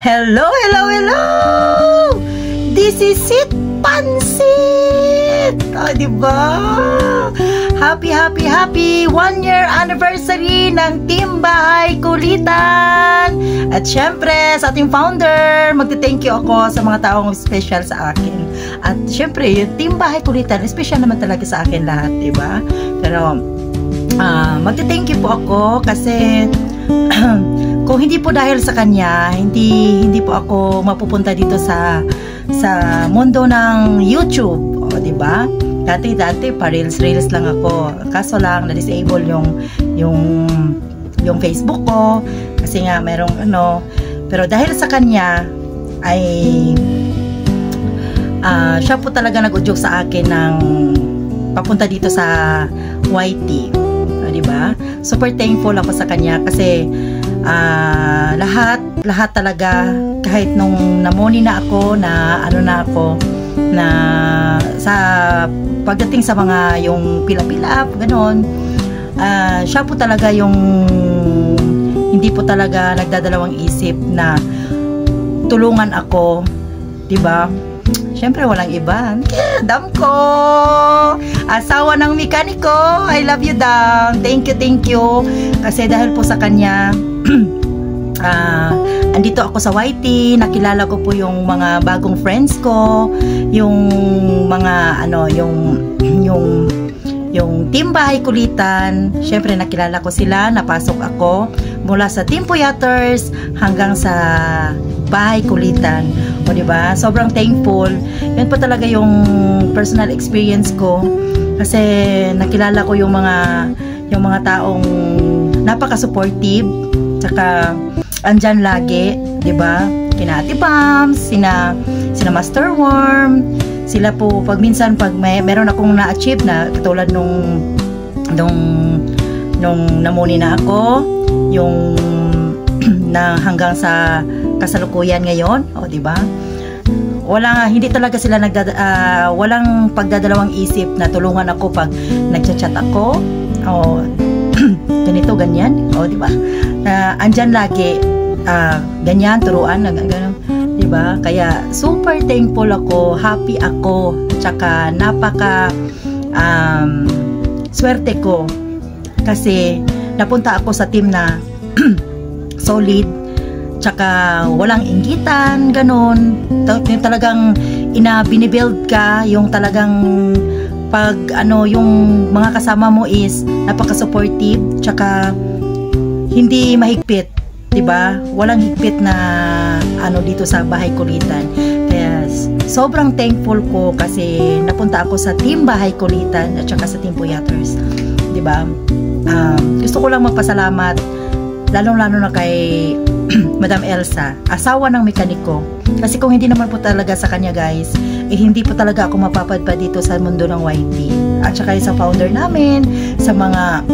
Hello, hello, hello! This is it, Pansit! O, diba? Happy 1 year anniversary ng Team Bahay Kulitan! At syempre, sa ating founder, magte-thank you ako sa mga taong special sa akin. At syempre, yung Team Bahay Kulitan, special naman talaga sa akin lahat, diba? Pero, magte-thank you po ako kasi kung hindi po dahil sa kanya, hindi po ako mapupunta dito sa mundo ng YouTube, o di ba? Dati pa reels lang ako. Kaso lang na-disable yung Facebook ko kasi nga merong pero dahil sa kanya ay siya po talaga nag-udyok sa akin ng papunta dito sa YT. Di ba? Super thankful ako sa kanya kasi lahat talaga, kahit nung namoni na ako na na sa pagdating sa mga yung pila-pila ganon, siya po talaga yung hindi po talaga nagdadalawang isip na tulungan ako, di ba? Syempre walang iba, Dam ko, asawa ng mekaniko. I love you, Dam. Thank you kasi dahil po sa kanya andito ako sa YT, nakilala ko po yung mga bagong friends ko, yung mga yung Team Bahay Kulitan. Syempre nakilala ko sila, napasok ako mula sa Team Puyaters hanggang sa Bahay Kulitan. O diba? Sobrang thankful. Yun po talaga yung personal experience ko kasi nakilala ko yung mga taong napaka-supportive, tsaka andyan lagi, 'di ba? Kina Ate Pams, sina Master Worm, sila po pag meron akong na-achieve na katulad nung namuni na ako, yung na hanggang sa kasalukuyan ngayon, o 'di ba? Hindi talaga sila walang pagdadalawang isip na tulungan ako pag nagchat-chat ako o ganito ganyan, o di ba? Andyan lagi, ganyan, turuan, gano'n, di ba? Kaya super thankful ako, happy ako, tsaka napaka swerte ko kasi napunta ako sa team na solid, tsaka walang inggitan, gano'n. Yung talagang binibuild ka, yung talagang pag yung mga kasama mo is napaka-supportive, tsaka hindi mahigpit, 'di ba? Walang higpit na dito sa Bahay Kulitan. Kaya sobrang thankful ko kasi napunta ako sa Team Bahay Kulitan at saka sa Team Puyaters, 'di ba? Gusto ko lang magpasalamat lalong-lalo na kay Madam Elsa, asawa ng mekaniko. Kasi kung hindi naman po talaga sa kanya, guys, hindi po talaga ako mapapadpa dito sa mundo ng YT. At saka sa founder namin, sa mga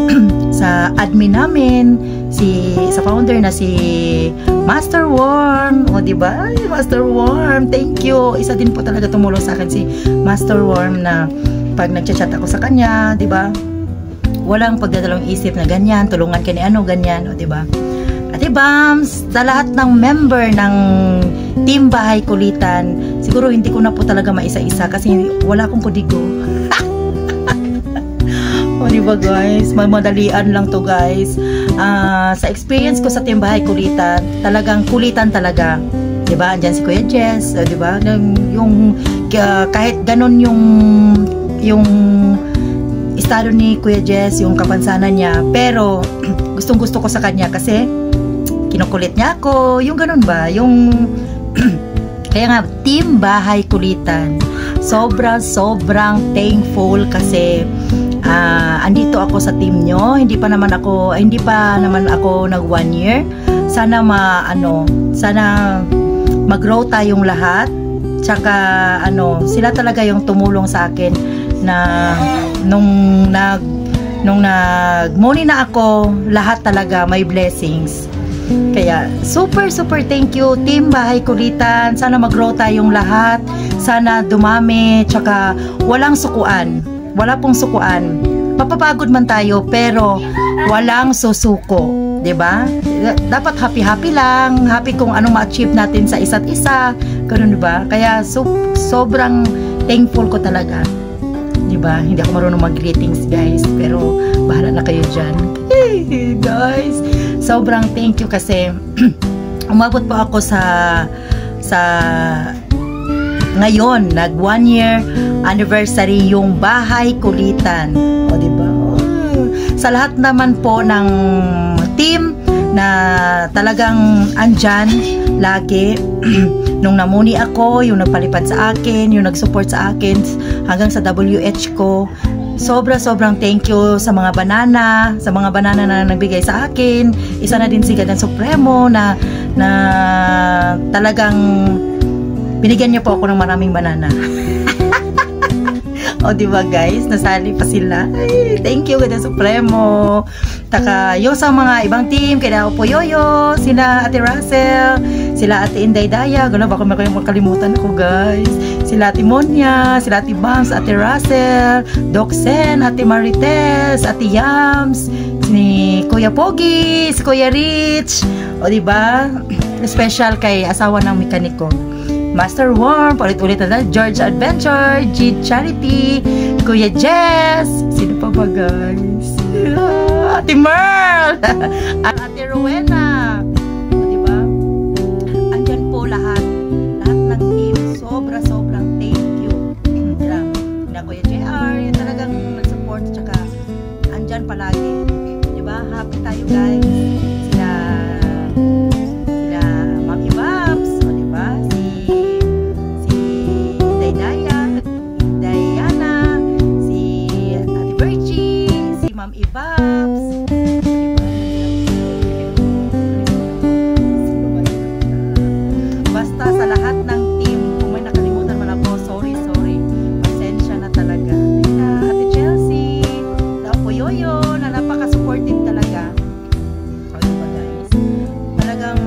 sa admin namin, sa founder na si Master Worm, o di ba? Master Worm, thank you. Isa din po talaga tumulong sa akin si Master Worm na pag nagchat-chat ako sa kanya, di ba? Walang pagdadalawang isip na ganyan, tulungan ka ni ganyan, o di ba? Ate Bams, sa lahat ng member ng Team Bahay Kulitan, siguro hindi ko na po talaga maisa-isa kasi wala akong kodigo. O diba guys, madalian lang to guys. Sa experience ko sa Team Bahay Kulitan, talagang kulitan talaga. Diba, andyan si Kuya Jess, diba? Kahit ganun yung estado ni Kuya Jess, yung kapansanan niya, pero gustong gusto ko sa kanya kasi kinukulit niya ako, yung ganun ba, kaya nga Team Bahay Kulitan, sobrang thankful kasi andito ako sa team nyo. Hindi pa naman ako nag 1 year. Sana sana mag-grow tayong lahat, tsaka sila talaga yung tumulong sa akin na nung nag-money na ako, lahat talaga may blessings. Kaya super thank you Team Bahay Kulitan. Sana mag-grow tayong lahat, sana dumami, tsaka walang sukuan, wala pong sukuan. Mapapagod man tayo pero walang susuko, 'Diba? Dapat happy-happy lang, happy kung anong ma-achieve natin sa isa't isa, ganun 'di ba? Kaya sobrang thankful ko talaga. 'Di ba? Hindi ako marunong mag-greetings, guys, pero bahala na kayo diyan. Hey, guys, sobrang thank you kasi umabot po ako sa ngayon, nag 1 year anniversary yung Bahay Kulitan. O, diba? Sa lahat naman po ng team na talagang andyan lagi, nung namuni ako, yung nagpalipad sa akin, yung nag-support sa akin hanggang sa WH ko, sobrang thank you sa mga banana na nagbigay sa akin. Isa na din si Gadan Supremo na talagang binigyan niya po ako ng maraming banana. O, diba guys, nasali pa sila. Ay, thank you Gadan Supremo. Taka yung sa mga ibang team, kaya po Yoyo, sila Ate Russell, sila Ate Inday Daya, gano'n, baka may makalimutan ako guys. Sila Ate Monya, sila Ate Bams, Ate Russell, Doc Sen, Ate Marites, Ate Yams, si Kuya Pogi, si Kuya Rich. O, diba? Special kay asawa ng mekaniko. Master Worm, ulit-ulit na George Adventure, G Charity, Kuya Jess, sino pa ba guys? Ate Merl, at Ate Rowena, diba? Andyan po lahat ng team, sobrang thank you. Na Kuya JR, yung talagang nag-support, tsaka andyan palagi, diba? Happy tayo guys. Sila Mami Babs, o diba? Ibabs, basta sa lahat ng team, kung may nakalimutan man ako, sorry, pasensya na talaga. Ate Chelsea, Tapo Yoyo, na napaka-supportive talaga. O, diba guys, talagang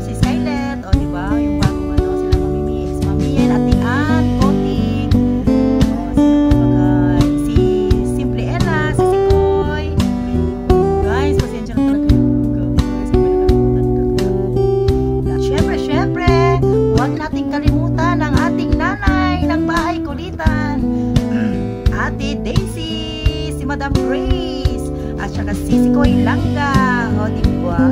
si Skylet, o diba, yung bagong sila Mami Mix, Mami Yen, Ate Ann, Koti, nating kalimutan ang ating nanay ng Bahay Kulitan, Ate Daisy, si Madam Grace, at saka si Koy Langga, o diba?